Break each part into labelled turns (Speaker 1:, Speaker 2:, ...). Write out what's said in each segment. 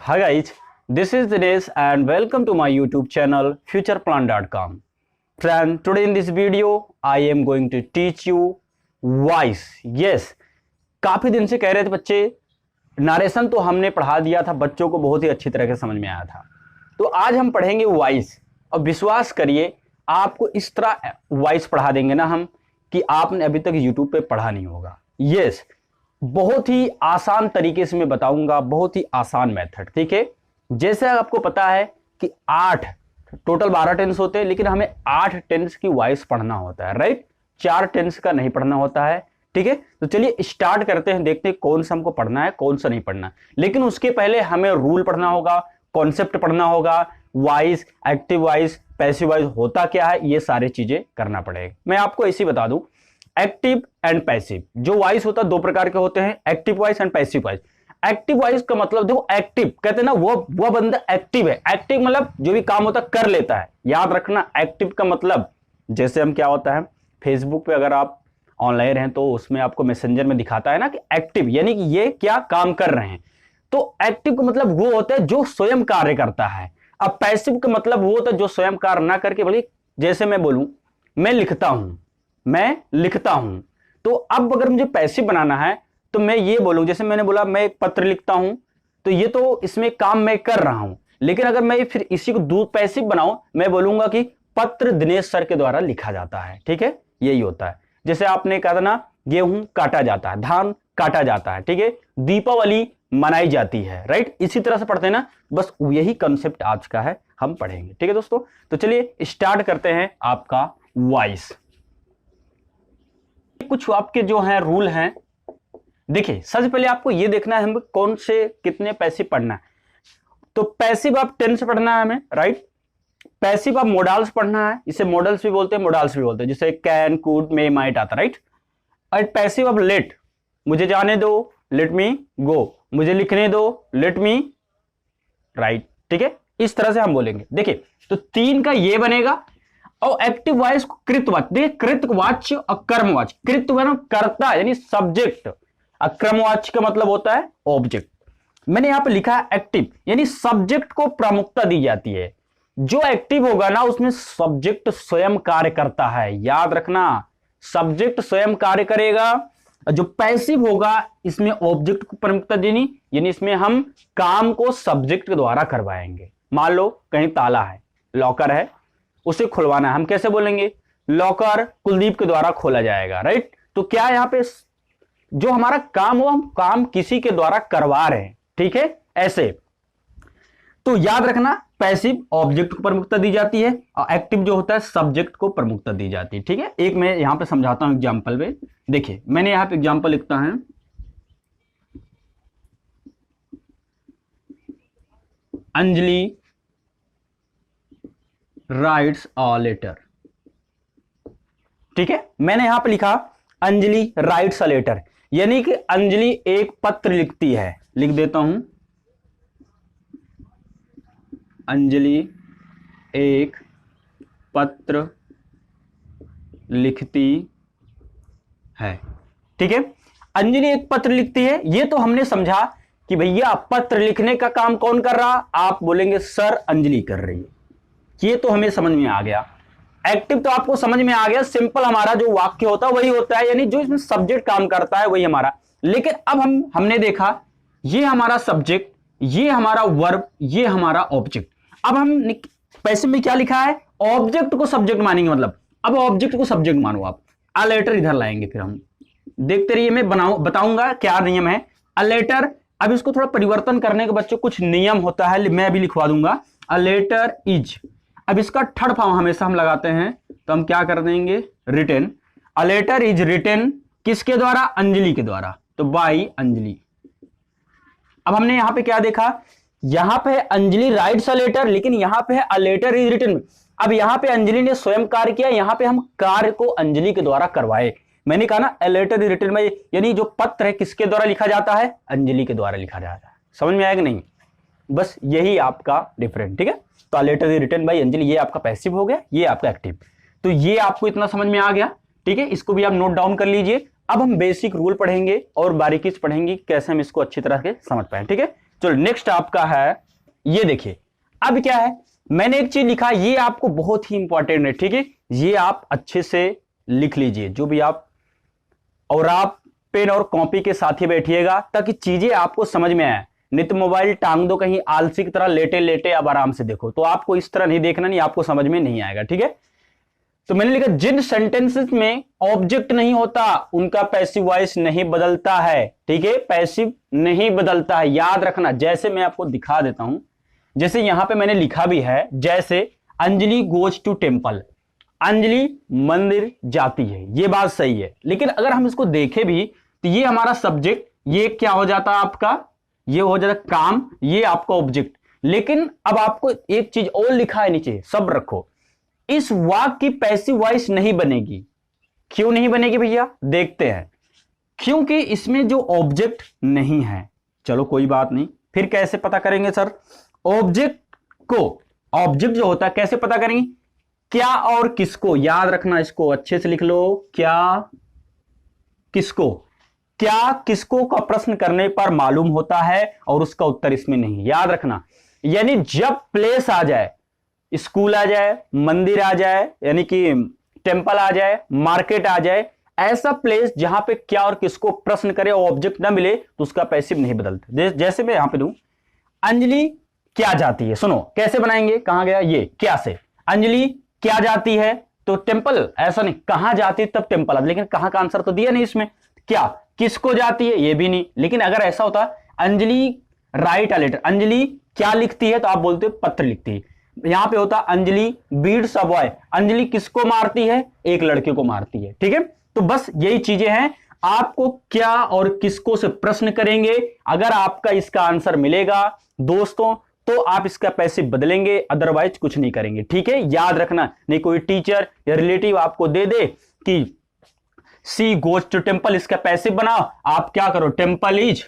Speaker 1: Hi guys, this is Dinesh and welcome to my YouTube channel futureplan.com. Friend, today in this video I am going to teach you voice. Yes, काफी दिन से कह रहे थे बच्चे, narration तो हमने पढ़ा दिया था, बच्चों को बहुत ही अच्छी तरह से समझ में आया था। तो आज हम पढ़ेंगे वॉइस और विश्वास करिए आपको इस तरह वॉइस पढ़ा देंगे ना हम कि आपने अभी तक YouTube पे पढ़ा नहीं होगा। यस, बहुत ही आसान तरीके से मैं बताऊंगा, बहुत ही आसान मेथड। ठीक है, जैसे आपको पता है कि 8 टोटल 12 टेंस होते हैं, लेकिन हमें 8 टेंस की वॉइस पढ़ना होता है, राइट। 4 टेंस का नहीं पढ़ना होता है। ठीक है, तो चलिए स्टार्ट करते हैं, देखते हैं कौन सा हमको पढ़ना है, कौन सा नहीं पढ़ना। लेकिन उसके पहले हमें रूल पढ़ना होगा, कॉन्सेप्ट पढ़ना होगा, voice, active voice, passive voice होता क्या है, ये सारी चीजें करना पड़ेगा। मैं आपको ऐसे ही बता दूं, एक्टिव एंड पैसिव जो वॉइस होता है 2 प्रकार के होते हैं, active voice and passive voice. Active voice का मतलब देखो, एक्टिव कहते हैं ना, वो बंदा एक्टिव है। एक्टिव मतलब जो भी काम होता है कर लेता है। याद रखना, एक्टिव का मतलब जैसे हम क्या होता है, फेसबुक पे अगर आप ऑनलाइन हैं तो उसमें आपको मैसेंजर में दिखाता है ना कि एक्टिव, यानी कि ये क्या काम कर रहे हैं। तो एक्टिव का मतलब वो होता है जो स्वयं कार्य करता है। अब पैसिव का मतलब वो होता है जो स्वयं कार्य ना करके, बल्कि जैसे मैं बोलूं मैं लिखता हूं, तो अब अगर मुझे पैसिव बनाना है तो मैं ये बोलूं, जैसे मैंने बोला मैं एक पत्र लिखता हूं, तो ये तो इसमें काम मैं कर रहा हूं। लेकिन अगर मैं फिर इसी को दूध पैसिव बनाऊं, मैं बोलूंगा कि पत्र दिनेश सर के द्वारा लिखा जाता है। ठीक है, यही होता है। जैसे आपने कहा था ना, गेहूं काटा जाता है, धान काटा जाता है। ठीक है, दीपावली मनाई जाती है, राइट। इसी तरह से पढ़ते हैं ना, बस यही कंसेप्ट आज का है, हम पढ़ेंगे। ठीक है दोस्तों, तो चलिए स्टार्ट करते हैं आपका वॉइस। कुछ आपके जो हैं रूल हैं, देखिए सबसे पहले आपको ये देखना है हम कौन से कितने पैसिव पढ़ना है। तो पैसिव आप 10 से पढ़ना है हमें, राइट। पैसिव आप मोडाल्स पढ़ना है, इसे मॉडल्स भी बोलते हैं, मोडाल्स भी बोलते हैं, जैसे कैन, कुड, मे, माइट आता, राइट। और पैसिव आप लेट, मुझे जाने दो, लेट मी गो, मुझे लिखने दो, लेट मी राइट। ठीक है, इस तरह से हम बोलेंगे। देखिए तो 3 का ये बनेगा। और एक्टिव वॉइस को कृतवाच्य, देखिए कृतवाच्य और कर्मवाच्य। कृतवाच्य कर्ता यानी सब्जेक्ट, और कर्मवाच्य का मतलब होता है ऑब्जेक्ट। मैंने यहां पे लिखा है एक्टिव, यानी सब्जेक्ट को प्रामुख्यता दी जाती है। जो एक्टिव होगा ना उसमें सब्जेक्ट स्वयं कार्य करता है। याद रखना, सब्जेक्ट स्वयं कार्य करेगा। जो पैसिव होगा इसमें ऑब्जेक्ट को प्रामुख्यता देनी, यानी इसमें हम काम को सब्जेक्ट के द्वारा करवाएंगे। मान लो कहीं ताला है, लॉकर है, उसे खुलवाना है, हम कैसे बोलेंगे, लॉकर कुलदीप के द्वारा खोला जाएगा, राइट। तो क्या यहां पे जो हमारा काम हो, हम काम किसी के द्वारा करवा रहे हैं। ठीक है, ऐसे। तो याद रखना, पैसिव ऑब्जेक्ट को प्रमुखता दी जाती है और एक्टिव जो होता है सब्जेक्ट को प्रमुखता दी जाती है। ठीक है, एक मैं यहां पे समझाता हूं एग्जांपल में। देखिए मैंने यहां पे एग्जांपल लिखता है, अंजलि राइट्स अ लेटर। ठीक है, मैंने यहां पे लिखा अंजलि राइट्स अ लेटर, यानी कि अंजलि एक पत्र लिखती है। लिख देता हूं, अंजलि एक पत्र लिखती है। ठीक है, अंजलि एक पत्र लिखती है, ये तो हमने समझा कि भैया पत्र लिखने का काम कौन कर रहा, आप बोलेंगे सर अंजलि कर रही है। ये तो हमें समझ में आ गया। एक्टिव तो आपको समझ में आ गया, सिंपल हमारा जो वाक्य होता है वही होता है, यानी जो इसमें सब्जेक्ट काम करता है वही हमारा। लेकिन अब हमने देखा ये हमारा सब्जेक्ट, ये हमारा वर्ब, ये हमारा ऑब्जेक्ट। अब हम पैसिव में क्या लिखा है, ऑब्जेक्ट को सब्जेक्ट मानेंगे। मतलब अब ऑब्जेक्ट को सब्जेक्ट मानो आप। अ लेटर इधर लाएंगे, फिर हम देखते रहिए, मैं बताऊंगा क्या नियम है। अ लेटर, अब इसको थोड़ा परिवर्तन करने के बच्चों कुछ नियम होता है, मैं भी लिखवा दूंगा। अ लेटर इज, अब इसका थर्ड फॉर्म हमेशा हम लगाते हैं, तो हम क्या कर देंगे, written. A letter is written किसके द्वारा, अंजलि के द्वारा, तो बाई अंजलि। अब हमने यहां पे क्या देखा, यहां पे अंजलि राइट्स अ लेटर, लेकिन यहां पे है अ लेटर इज रिटन। अब यहां पे अंजलि ने स्वयं कार्य किया, यहां पे हम कार्य को अंजलि के द्वारा करवाए। मैंने कहा ना अ लेटर इज रिटन में, यानी जो पत्र है किसके द्वारा लिखा जाता है, अंजलि के द्वारा लिखा जाता है। समझ में आएगा नहीं, बस यही आपका डिफरेंट। ठीक है, तो a letter is written by Anjali, ये आपका पैसिव हो गया, ये आपका एक्टिव। तो ये आपको इतना समझ में आ गया। ठीक है, इसको भी आप नोट डाउन कर लीजिए। अब हम बेसिक रूल पढ़ेंगे और बारीकी से पढ़ेंगे कैसे हम इसको अच्छी तरह से समझ पाए। ठीक है, चलो नेक्स्ट आपका है, ये देखिए अब क्या है, मैंने एक चीज लिखा, ये आपको बहुत ही इंपॉर्टेंट है, ठीक है, ये आप अच्छे से लिख लीजिए जो भी आप, और आप पेन और कॉपी के साथ ही बैठिएगा ताकि चीजें आपको समझ में आए। नहीं तो मोबाइल टांग दो कहीं आलसी की तरह, लेटे लेटे अब आराम से देखो, तो आपको इस तरह नहीं देखना, नहीं आपको समझ में नहीं आएगा, ठीक है। तो मैंने लिखा जिन सेंटेंसेस में ऑब्जेक्ट नहीं होता उनका पैसिव वॉइस नहीं बदलता है, ठीक है, पैसिव नहीं बदलता है, याद रखना। जैसे मैं आपको दिखा देता हूं, जैसे यहां पे मैंने लिखा भी है, जैसे Anjali goes to temple, Anjali मंदिर जाती है, ये बात सही है, लेकिन अगर हम इसको देखें भी तो ये हमारा सब्जेक्ट, ये क्या हो जाता है आपका, ये हो जाता काम, ये आपका ऑब्जेक्ट। लेकिन अब आपको एक चीज और लिखा है नीचे, सब रखो, इस वाक्य की पैसिव वॉइस नहीं बनेगी। क्यों नहीं बनेगी भैया, देखते हैं। क्योंकि इसमें जो ऑब्जेक्ट नहीं है। चलो कोई बात नहीं, फिर कैसे पता करेंगे सर ऑब्जेक्ट को, ऑब्जेक्ट जो होता है कैसे पता करेंगे, क्या और किसको, याद रखना, इसको अच्छे से लिख लो, क्या किसको, क्या किसको का प्रश्न करने पर मालूम होता है और उसका उत्तर इसमें नहीं, याद रखना। यानी जब प्लेस आ जाए, स्कूल आ जाए, मंदिर आ जाए, यानी कि टेंपल आ जाए, मार्केट आ जाए, ऐसा प्लेस जहां पे क्या और किसको प्रश्न करे और ऑब्जेक्ट ना मिले तो उसका पैसिव नहीं बदलता। जैसे मैं यहां पे दूं, अंजलि क्या जाती है, सुनो कैसे बनाएंगे, कहां गया ये, क्या से, अंजलि क्या जाती है तो टेंपल, ऐसा नहीं, कहां जाती तब टेंपल, लेकिन कहां का आंसर तो दिया नहीं इसमें, क्या किसको जाती है ये भी नहीं। लेकिन अगर ऐसा होता Anjali write a letter, Anjali क्या लिखती है तो आप बोलते हो पत्र लिखती है। यहां पे होता Anjali beats a boy, Anjali किसको मारती है, एक लड़के को मारती है, ठीक है। तो बस यही चीजें हैं, आपको क्या और किसको से प्रश्न करेंगे, अगर आपका इसका आंसर मिलेगा दोस्तों तो आप इसका पैसिव बदलेंगे, अदरवाइज कुछ नहीं करेंगे, ठीक है। याद रखना, नहीं कोई टीचर या रिलेटिव आपको दे दे कि सी गोज टू टेंपल, इसका पैसिव बनाओ, आप क्या करो, temple is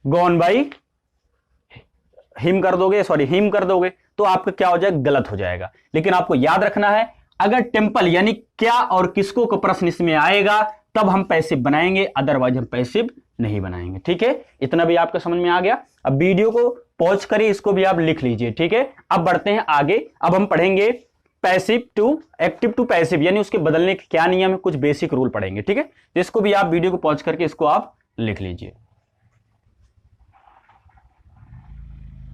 Speaker 1: gone by him कर दोगे, सॉरी हिम कर दोगे, तो आपका क्या हो जाएगा, गलत हो जाएगा। लेकिन आपको याद रखना है, अगर टेंपल यानी क्या और किसको का प्रश्न इसमें आएगा तब हम पैसिव बनाएंगे, अदरवाइज हम पैसिव नहीं बनाएंगे, ठीक है। इतना भी आपको समझ में आ गया। अब वीडियो को पॉज करिए, इसको भी आप लिख लीजिए, ठीक है। अब बढ़ते हैं आगे, अब हम पढ़ेंगे passive to active to passive, यानी उसके बदलने के क्या नियम है, कुछ बेसिक रूल पढ़ेंगे, ठीक है। तो इसको भी आप वीडियो को पॉज करके इसको आप लिख लीजिए।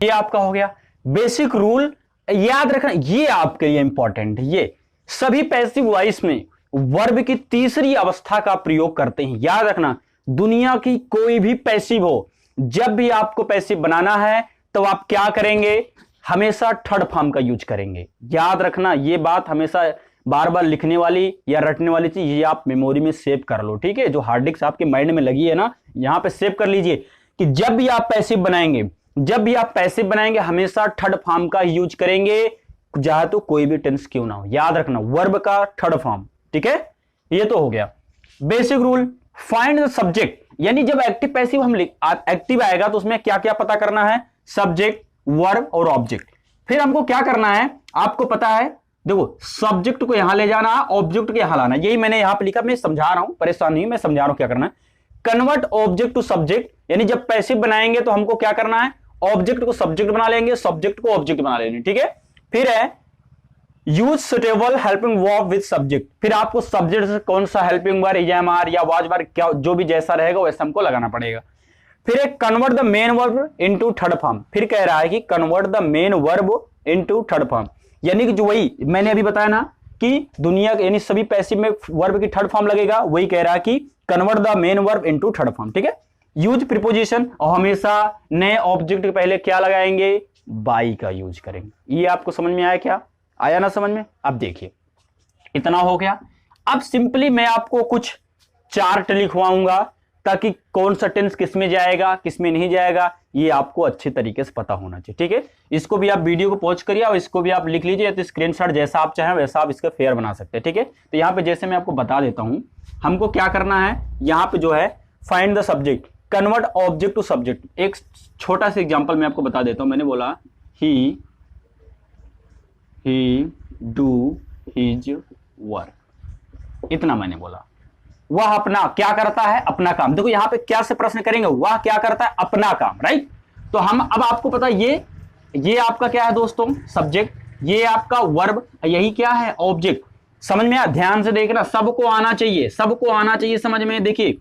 Speaker 1: ये आपका हो गया बेसिक रूल, याद रखना, ये आपके लिए इंपॉर्टेंट है। ये सभी पैसिव वॉइस में वर्ब की तीसरी अवस्था का प्रयोग करते हैं, याद रखना। दुनिया की कोई भी पैसिव हो, जब भी आपको पैसिव बनाना है तो आप क्या करेंगे, हमेशा थर्ड फॉर्म का यूज करेंगे, याद रखना। ये बात हमेशा बार बार लिखने वाली या रटने वाली चीज, ये आप मेमोरी में सेव कर लो, ठीक है। जो हार्ड डिस्क आपके माइंड में लगी है ना, यहां पे सेव कर लीजिए कि जब भी आप पैसिव बनाएंगे, जब भी आप पैसिव बनाएंगे हमेशा थर्ड फॉर्म का यूज करेंगे, चाहे तो कोई भी टेंस क्यों ना हो, याद रखना वर्ब का थर्ड फॉर्म, ठीक है। ये तो हो गया basic rule. Find the subject, यानी जब एक्टिव पैसिव हम एक्टिव आएगा तो उसमें क्या क्या पता करना है, सब्जेक्ट, वर्ब और ऑब्जेक्ट। फिर हमको क्या करना है, आपको पता है, देखो सब्जेक्ट को यहां ले जाना है, ऑब्जेक्ट को यहां लाना, यही मैंने यहां पे लिखा, मैं समझा रहा हूं, परेशान नहीं, मैं समझा रहा हूं क्या करना है। कन्वर्ट ऑब्जेक्ट टू सब्जेक्ट, यानी जब पैसिव बनाएंगे तो हमको क्या करना है, ऑब्जेक्ट को सब्जेक्ट बना लेंगे, सब्जेक्ट को ऑब्जेक्ट बना लेंगे, ठीक है। फिर है use suitable helping verb with subject, फिर आपको सब्जेक्ट से कौन सा हेल्पिंग वर्ब, ईएमआर या वाज वर्ब, क्या जो भी जैसा रहेगा वैसा हमको लगाना पड़ेगा। फिर एक convert the main verb into third form, फिर कह रहा है कि convert the main verb into third form, यानी कि जो वही मैंने अभी बताया ना कि दुनिया यानी सभी पैसिव में वर्ब की थर्ड फॉर्म लगेगा, वही कह रहा है कि convert the main verb into third form, ठीक है। यूज प्रीपोजिशन, और हमेशा नए ऑब्जेक्ट के पहले क्या लगाएंगे, बाई का यूज करेंगे। ये आपको समझ में आया, क्या आया ना समझ में। अब देखिए इतना हो गया। अब सिंपली मैं आपको कुछ चार्ट लिखवाऊंगा ताकि कौन सा टेंस किस में जाएगा किस में नहीं जाएगा, ये आपको अच्छे तरीके से पता होना चाहिए, ठीक है। इसको भी आप वीडियो को पॉज करिए और इसको भी आप लिख लीजिए, तो स्क्रीनशॉट जैसा आप चाहें वैसा आप इसका फेयर बना सकते हैं, ठीक है। तो यहाँ पे जैसे मैं आपको बता देता हूं, हमको क्या करना है, यहाँ पे जो है find the subject, convert object to subject. एक छोटा सा एग्जांपल मैं आपको बता देता हूं, मैंने बोला ही डू हिज वर्क, इतना मैंने बोला। वह अपना क्या करता है, अपना काम। देखो यहां पे क्या से प्रश्न करेंगे, वह क्या करता है, अपना काम, राइट। तो हम अब आपको पता ये आपका क्या है दोस्तों, सब्जेक्ट, ये आपका वर्ब, यही क्या है, ऑब्जेक्ट। समझ में आया? ध्यान से देखना, सबको आना चाहिए, सबको आना चाहिए समझ में। देखिए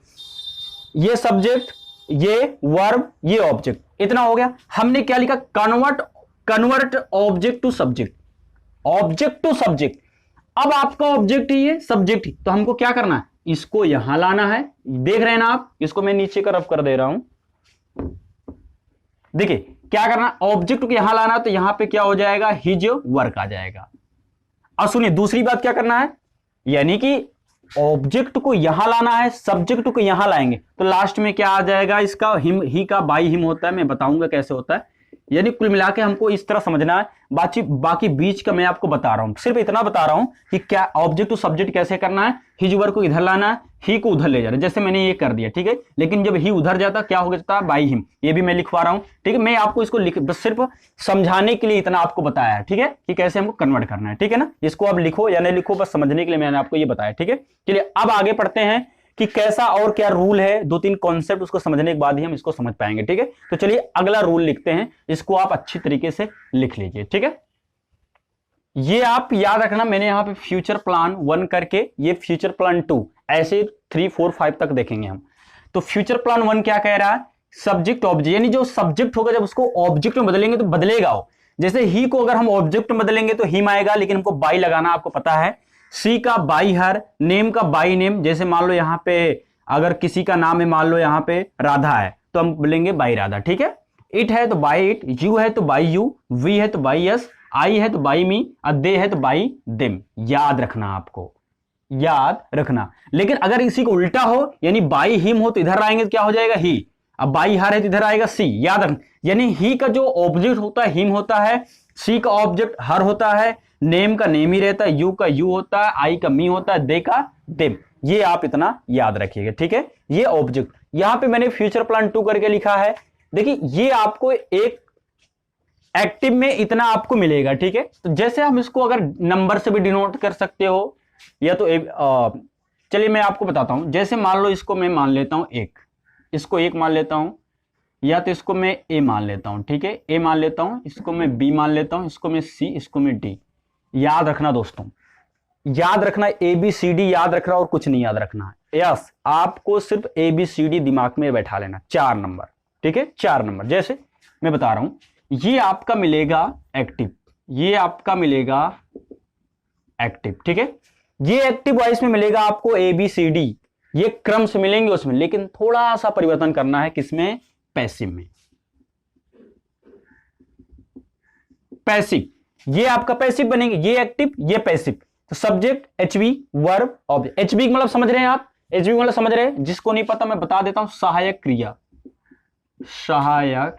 Speaker 1: ये सब्जेक्ट, ये वर्ब, ये ऑब्जेक्ट, इतना हो गया। हमने क्या लिखा, convert object to subject, object to subject. अब आपका ऑब्जेक्ट ही है, सब्जेक्ट ही, तो हमको क्या करना है, इसको यहां लाना है। देख रहे हैं ना आप, इसको मैं नीचे का रफ कर दे रहा हूं। देखिए क्या करना, ऑब्जेक्ट को यहां लाना, तो यहां पे क्या हो जाएगा, हिज वर्क आ जाएगा। अब सुनिए दूसरी बात क्या करना है, यानी कि ऑब्जेक्ट को यहां लाना है, सब्जेक्ट को यहां लाएंगे तो लास्ट में क्या आ जाएगा, इसका हिम, ही का बाई हिम होता है, मैं बताऊंगा कैसे होता है। यानी कुल मिला के हमको इस तरह समझना है, बाकी बीच का मैं आपको बता रहा हूं, सिर्फ इतना बता रहा हूं कि क्या ऑब्जेक्ट टू सब्जेक्ट कैसे करना है। हिज वर्क को इधर लाना है, ही को उधर ले जाना है, जैसे मैंने ये कर दिया, ठीक है। लेकिन जब ही उधर जाता क्या हो जाता, बाई हिम, ये भी मैं लिखवा रहा हूं, ठीक है। मैं आपको इसको बस सिर्फ समझाने के लिए इतना आपको बताया है, ठीक है, कि कैसे हमको कन्वर्ट करना है, ठीक है ना। इसको आप लिखो या नहीं लिखो, बस समझने के लिए मैंने आपको ये बताया, ठीक है। चलिए अब आगे पढ़ते हैं कि कैसा और क्या रूल है, दो तीन कॉन्सेप्ट उसको समझने के बाद ही हम इसको समझ पाएंगे, ठीक है। तो चलिए अगला रूल लिखते हैं, इसको आप अच्छी तरीके से लिख लीजिए, ठीक है। ये आप याद रखना, मैंने यहां पे फ्यूचर प्लान 1 करके, ये फ्यूचर प्लान 2, ऐसे 3 4 5 तक देखेंगे हम। तो फ्यूचर प्लान 1 क्या कह रहा है, सब्जेक्ट ऑब्जेक्ट, यानी जो सब्जेक्ट होगा जब उसको ऑब्जेक्ट में बदलेंगे तो बदलेगा वो। जैसे ही को अगर हम ऑब्जेक्ट में बदलेंगे तो हिम आएगा, लेकिन हमको बाई लगाना आपको पता है। सी का बाई हर, नेम का बाई नेम, जैसे मान लो यहां पे अगर किसी का नाम है, मान लो यहां पे राधा है तो हम बोलेंगे बाई राधा, ठीक है। इट है तो बाई इट, यू है तो बाई यू, वी है तो बाई यस, आई है तो बाई मी, दे है तो बाई देम। याद रखना, आपको याद रखना। लेकिन अगर इसी को उल्टा हो, यानी बाई हिम हो तो इधर आएंगे तो क्या हो जाएगा, ही। अब बाई हर है तो इधर आएगा सी, याद रखना। यानी ही का जो ऑब्जेक्ट होता है हिम होता है, सी का ऑब्जेक्ट हर होता है, नेम का नेम ही रहता है, यू का यू होता है, आई का मी होता है, दे का देम। ये आप इतना याद रखिएगा, ठीक है। ये ऑब्जेक्ट, यहां पे मैंने फ्यूचर प्लान 2 करके लिखा है। देखिए ये आपको एक एक्टिव में इतना आपको मिलेगा, ठीक है। तो जैसे हम इसको अगर नंबर से भी डिनोट कर सकते हो, या तो चलिए मैं आपको बताता हूं। जैसे मान लो इसको मैं मान लेता हूं 1, इसको 1 मान लेता हूं, या तो इसको मैं ए मान लेता हूं, ठीक है, ए मान लेता हूं, इसको मैं बी मान लेता हूं, इसको मैं सी, इसको मैं डी। याद रखना दोस्तों, याद रखना, ए बी सी डी याद रखना और कुछ नहीं याद रखना है। यस, आपको सिर्फ ए बी सी डी दिमाग में बैठा लेना, 4 नंबर, ठीक है, 4 नंबर। जैसे मैं बता रहा हूं, ये आपका मिलेगा एक्टिव, ये आपका मिलेगा एक्टिव, ठीक है। ये एक्टिव वॉइस में मिलेगा आपको ए बी सी डी, ये क्रम से मिलेंगे उसमें, लेकिन थोड़ा सा परिवर्तन करना है, किसमें, पैसिव में। पैसिव, ये आपका पैसिव बनेंगे, ये एक्टिव, ये पैसिव। तो subject HV, verb, object. HV मतलब समझ रहे हैं आप, एचवी मतलब समझ रहे हैं, जिसको नहीं पता मैं बता देता हूं, सहायक क्रिया, सहायक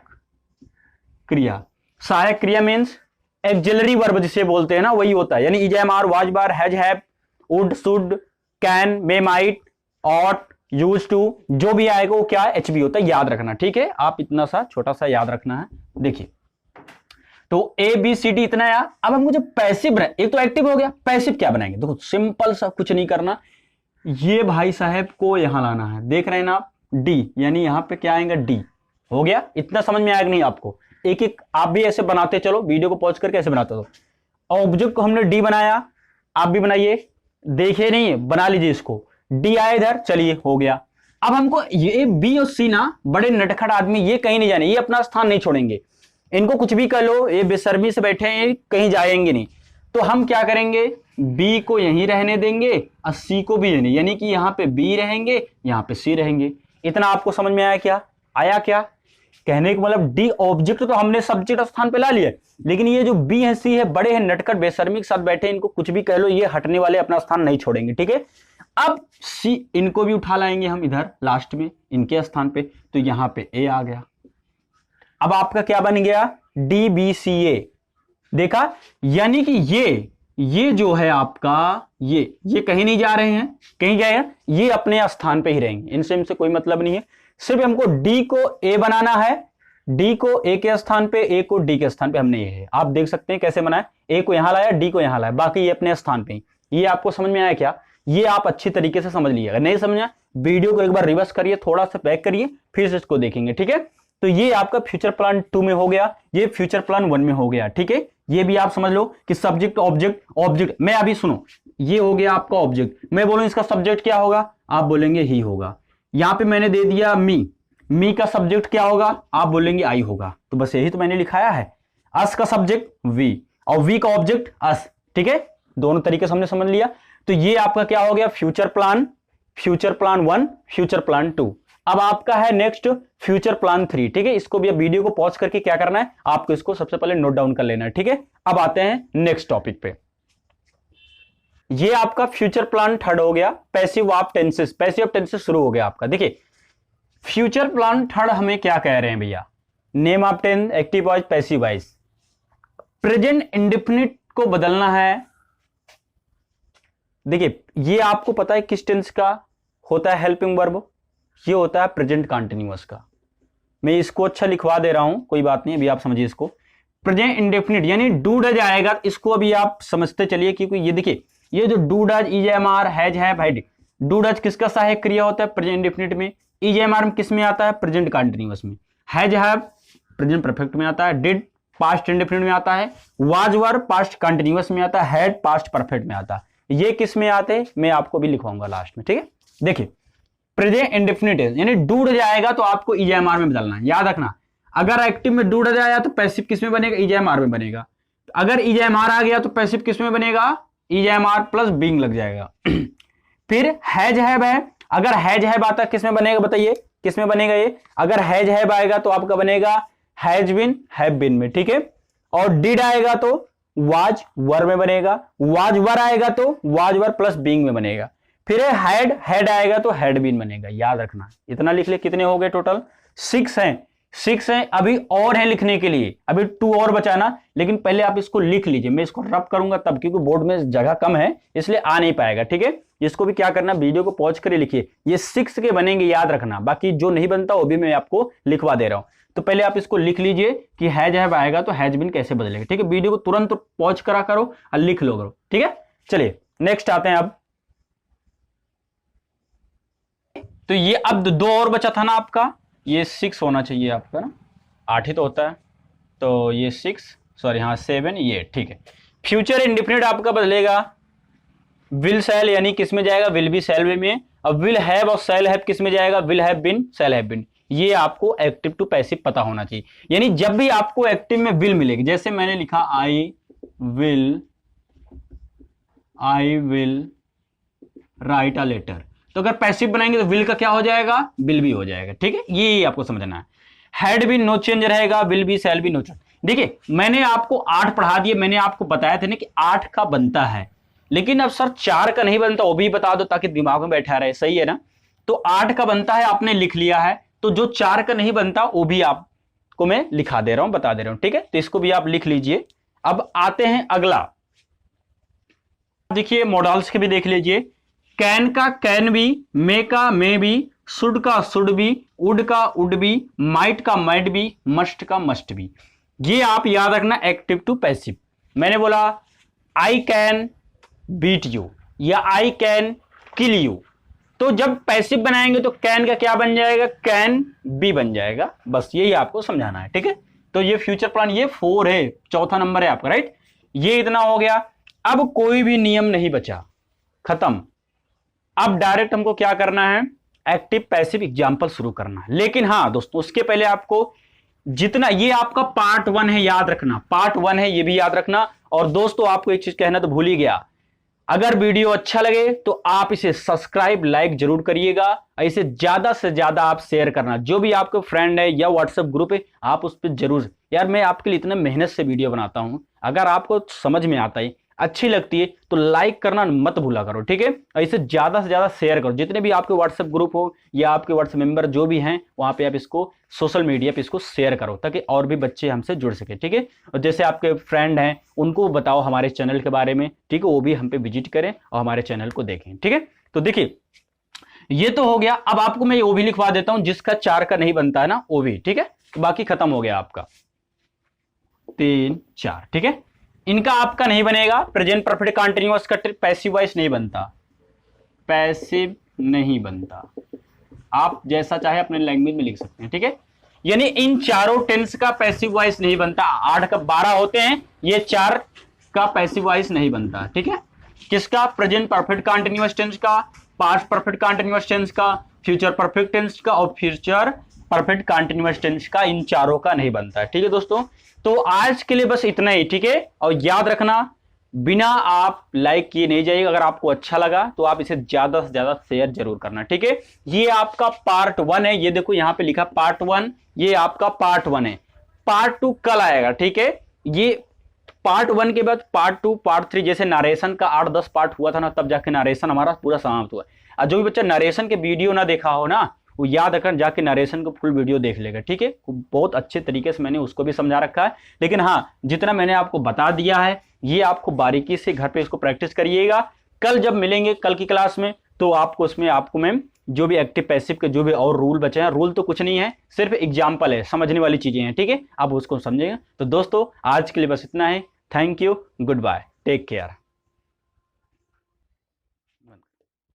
Speaker 1: क्रिया। सहायक क्रिया मींस एक्सिलरी वर्ब जिसे बोलते हैं ना, वही होता है। यानी is, am, are, was, bar, has, have, would, should, can, may, might, ought, use to, जो भी आएगा वो क्या है, एचवी होता है, याद रखना, ठीक है। आप इतना सा छोटा सा याद रखना है। देखिए तो ए बी सी डी इतना यार। अब हम मुझे पैसिव, एक तो एक्टिव हो गया, पैसिव क्या बनाएंगे, देखो सिंपल सा, कुछ नहीं करना, ये भाई साहब को यहां लाना है, देख रहे हैं ना आप, डी, यानी यहां पे क्या आएगा, डी। हो गया, इतना समझ में आएगा नहीं आपको, एक एक आप भी ऐसे बनाते चलो, वीडियो को पॉज करके ऐसे बनाते हो। ऑब्जेक्ट को हमने डी बनाया, आप भी बनाइए, देखिए नहीं बना लीजिए इसको, डी आए इधर, चलिए हो गया। अब हमको ये बी और सी ना, बड़े नटखट आदमी, ये कहीं नहीं जाने, ये अपना स्थान नहीं छोड़ेंगे, इनको कुछ भी कर लो, ये बेशर्मी से बैठे हैं, कहीं जाएंगे नहीं। तो हम क्या करेंगे, बी को यहीं रहने देंगे और सी को भी यहीं, यानी कि यहां पे बी रहेंगे, यहां पे सी रहेंगे। इतना आपको समझ में आया क्या, आया क्या, कहने का मतलब डी ऑब्जेक्ट तो हमने सब्जेक्ट स्थान पे ला लिया, लेकिन ये जो बी है, सी है, बड़े हैं नटखट बेशर्मी के साथ बैठे, इनको कुछ भी कह लो, ये हटने वाले, अपना स्थान नहीं छोड़ेंगे, ठीक है। अब सी, इनको भी उठा लाएंगे हम इधर लास्ट में, इनके स्थान पे, तो यहां पे ए आ गया। अब आपका क्या बन गया, डी बी सी ए, देखा, यानी कि ये जो है आपका, ये कहीं नहीं जा रहे हैं, कहीं जाएगा, ये अपने स्थान पे ही रहेंगे, इनसे कोई मतलब नहीं है। सिर्फ हमको डी को ए बनाना है, डी को ए के स्थान पे, ए को डी के स्थान पे, हमने ये है, आप देख सकते हैं कैसे बनाए, ए को यहां लाया, डी को यहां लाया, बाकी ये अपने स्थान पे ही। ये आपको समझ में आया क्या, ये आप अच्छी तरीके से समझ लीजिएगा, नहीं समझा वीडियो को एक बार रिवर्स करिए, थोड़ा सा बैक करिए, फिर से इसको देखेंगे, ठीक है। तो ये आपका फ्यूचर प्लान 2 में हो गया, ये फ्यूचर प्लान 1 में हो गया। ठीक है, ये भी आप समझ लो कि सब्जेक्ट ऑब्जेक्ट ऑब्जेक्ट। मैं अभी सुनो, ये हो गया आपका ऑब्जेक्ट, मैं बोलूं इसका सब्जेक्ट क्या होगा, आप बोलेंगे ही होगा। यहां पे मैंने दे दिया मी का सब्जेक्ट क्या होगा, आप बोलेंगे आई होगा। तो बस यही तो मैंने लिखाया है। अस का सब्जेक्ट वी और वी का ऑब्जेक्ट अस। ठीक है, दोनों तरीके से हमने समझ लिया। तो ये आपका क्या हो गया, फ्यूचर प्लान 1, फ्यूचर प्लान 2। अब आपका है नेक्स्ट फ्यूचर प्लान 3। ठीक है, इसको भी अब वीडियो को पॉज करके क्या करना है, आपको इसको सबसे पहले नोट डाउन कर लेना है। ठीक है, अब आते हैं नेक्स्ट टॉपिक पे। ये आपका फ्यूचर प्लान 3 हो गया, passive of tenses. Passive of tenses शुरू हो गया आपका। देखिए फ्यूचर प्लान 3 हमें क्या कह रहे हैं भैया, name of tense, active voice, passive voice. Present indefinite को बदलना है। देखिए ये आपको पता है किस टेंस का होता है हेल्पिंग वर्ब, ये होता है प्रेजेंट कंटीन्यूअस का। मैं इसको अच्छा लिखवा दे रहा हूं, कोई बात नहीं, अभी आप समझिए इसको। प्रेजेंट इंडेफिनिट यानी डू डज आएगा, इसको अभी आप समझते चलिए, क्योंकि ये देखिए ये जो do does, is am are, has, have, had, do does किसका सहायक क्रिया होता है प्रेजेंट इंडेफिनिट में, ईजेएमआर में किस में आता है प्रेजेंट कंटीन्यूअस में, हैज हैव प्रेजेंट परफेक्ट में आता है, डिड पास्ट इंडेफिनिट में आता है, वाज वर पास्ट कंटीन्यूअस में आता है, हैड पास्ट परफेक्ट में आता है। ये किस में आते हैं मैं आपको भी लिखवाऊंगा लास्ट में। ठीक है, देखिए प्रेजेंट इंडेफिनिट यानी डू डज आएगा तो आपको ईजेएमआर में बदलना है, याद रखना। अगर एक्टिव में डू डज आया तो पैसिव किस में बनेगा, ईजेएमआर में बनेगा। अगर ईजेएमआर आ गया तो पैसिव किस में बनेगा, ईजेएमआर प्लस बीइंग लग जाएगा। फिर हैज हैव है, अगर हैज हैव आता किस में बनेगा, बताइए किस में बनेगा ये, अगर हैज हैव आएगा तो आपका बनेगा हैज बीन, हैव बीन में। ठीक है, और डिड आएगा तो वाज वर में बनेगा, वाज वर आएगा तो वाज वर प्लस बीइंग में बनेगा। फिर हैड आएगा तो हैड बीन बनेगा, याद रखना। इतना लिख ले, कितने हो गए टोटल, 6 हैं। 6 हैं, अभी और है लिखने के लिए, अभी 2 और बचाना, लेकिन पहले आप इसको लिख लीजिए। मैं इसको रब करूंगा तब, क्योंकि बोर्ड में जगह कम है इसलिए आ नहीं पाएगा। ठीक है, इसको भी क्या करना, वीडियो को पॉज कर लिखिए। ये 6 के बनेंगे, याद रखना। बाकी जो नहीं बनता वो भी मैं आपको लिखवा दे रहा हूं। तो पहले आप इसको लिख लीजिए कि हैज हैव आएगा तो हैज बीन कैसे बदलेगा। ठीक है, वीडियो को तुरंत पॉज करा करो और लिख लो करो। ठीक है, चलिए नेक्स्ट आते हैं अब। तो ये अब 2 और बचा था ना आपका, ये 6 होना चाहिए आपका ना, 8 ही तो होता है, तो ये 6 सॉरी हाँ 7 ये। ठीक है, फ्यूचर इंडेफिनिट आपका बदलेगा, विल शैल यानी किस में जाएगा, विल बी शैल बी में। अब विल हैव और शैल हैव किस में जाएगा, will have been shall have been. ये आपको एक्टिव टू पैसिव पता होना चाहिए। यानी जब भी आपको एक्टिव में विल मिलेगी, जैसे मैंने लिखा I will write a letter, तो अगर पैसिव बनाएंगे तो विल का क्या हो जाएगा, विल भी हो जाएगा। ठीक है, ये आपको समझना है। हैड भी नो चेंज रहेगा, विल भी शैल भी नो चेंज। देखिए मैंने आपको 8 पढ़ा दिए, मैंने आपको बताया था ना कि 8 का बनता है, लेकिन अब सर 4 का नहीं बनता, वो भी बता दो ताकि दिमाग में बैठा रहे। सही है ना, तो 8 का बनता है, आपने लिख लिया है। तो जो 4 का नहीं बनता वो भी आपको मैं लिखा दे रहा हूं, बता दे रहा हूं। ठीक है, तो इसको भी आप लिख लीजिए। अब आते हैं अगला, देखिए मॉडल्स के भी देख लीजिए। कैन का कैन बी, मे का मे बी, शुड का शुड बी, वुड का वुड बी, माइट का माइट बी, मस्ट का मस्ट बी। ये आप याद रखना एक्टिव टू पैसिव। मैंने बोला आई कैन बीट यू या आई कैन किल यू, तो जब पैसिव बनाएंगे तो कैन का क्या बन जाएगा, कैन बी बन जाएगा। बस यही आपको समझाना है। ठीक है, तो ये फ्यूचर प्लान ये 4 है, चौथा नंबर है आपका, राइट। ये इतना हो गया। अब कोई भी नियम नहीं बचा, खत्म। अब डायरेक्ट हमको क्या करना है, एक्टिव पैसिव एग्जाम्पल शुरू करना है। लेकिन हाँ दोस्तों, उसके पहले आपको जितना, ये आपका पार्ट 1 है, याद रखना पार्ट 1 है, ये भी याद रखना। और दोस्तों आपको एक चीज कहना तो भूल ही गया, अगर वीडियो अच्छा लगे तो आप इसे सब्सक्राइब लाइक जरूर करिएगा। इसे ज्यादा से ज्यादा आप शेयर करना, जो भी आपके फ्रेंड है या व्हाट्सएप ग्रुप है आप उस पर जरूर। यार मैं आपके लिए इतना मेहनत से वीडियो बनाता हूं, अगर आपको समझ में आता है, अच्छी लगती है तो लाइक करना मत भूला करो। ठीक है, इसे ज्यादा से ज्यादा शेयर करो, जितने भी आपके व्हाट्सएप ग्रुप हो या आपके व्हाट्सएप मेंबर जो भी हैं वहां पे आप इसको सोशल मीडिया पे इसको शेयर करो, ताकि और भी बच्चे हमसे जुड़ सके। ठीक है, और जैसे आपके फ्रेंड हैं उनको बताओ हमारे चैनल के बारे में। ठीक है, वो भी हम पे विजिट करें और हमारे चैनल को देखें। ठीक है, तो देखिए ये तो हो गया। अब आपको मैं वो भी लिखवा देता हूं जिसका 4 का नहीं बनता है ना, वो भी। ठीक है, तो बाकी खत्म हो गया आपका 3 4। ठीक है, इनका आपका नहीं बनेगा, प्रेजेंट परफेक्ट कंटीन्यूअस का पैसिव वॉइस नहीं बनता, पैसिव नहीं बनता। आप जैसा चाहे अपने लैंग्वेज में लिख सकते हैं। ठीक है, यानी इन चारों टेंस का पैसिव वॉइस नहीं बनता। 8 का 12 होते हैं, ये 4 का पैसिव वॉइस नहीं बनता। ठीक है, किसका? प्रेजेंट परफेक्ट कंटीन्यूअस टेंस का, पास्ट परफेक्ट कंटीन्यूअस टेंस का, फ्यूचर परफेक्ट टेंस का और फ्यूचर परफेक्ट कंटीन्यूअस टेंस का, इन चारों का नहीं बनता। ठीक है दोस्तों, तो आज के लिए बस इतना ही। ठीक है, और याद रखना बिना आप लाइक किए नहीं जाइएगा। अगर आपको अच्छा लगा तो आप इसे ज्यादा से ज्यादा शेयर जरूर करना। ठीक है, ये आपका पार्ट 1 है। ये देखो यहाँ पे लिखा पार्ट 1, ये आपका पार्ट 1 है। पार्ट 2 कल आएगा। ठीक है, ये पार्ट 1 के बाद पार्ट 2, पार्ट 3, जैसे नरेशन का 8-10 पार्ट हुआ था ना, तब जाके नरेशन हमारा पूरा समाप्त हुआ। और जो भी बच्चा नरेशन के वीडियो ना देखा हो ना, वो याद रखकर जाके नरेशन को फुल वीडियो देख लेगा। ठीक है, बहुत अच्छे तरीके से मैंने उसको भी समझा रखा है। लेकिन हाँ, जितना मैंने आपको बता दिया है, ये आपको बारीकी से घर पे इसको प्रैक्टिस करिएगा। कल जब मिलेंगे कल की क्लास में, तो आपको उसमें आपको मैम जो भी एक्टिव पैसिव के जो भी और रूल बचे हैं, रूल तो कुछ नहीं है, सिर्फ एग्जाम्पल है, समझने वाली चीजें हैं। ठीक है, आप उसको समझेंगे। तो दोस्तों आज के लिए बस इतना है। Thank you, goodbye, take care.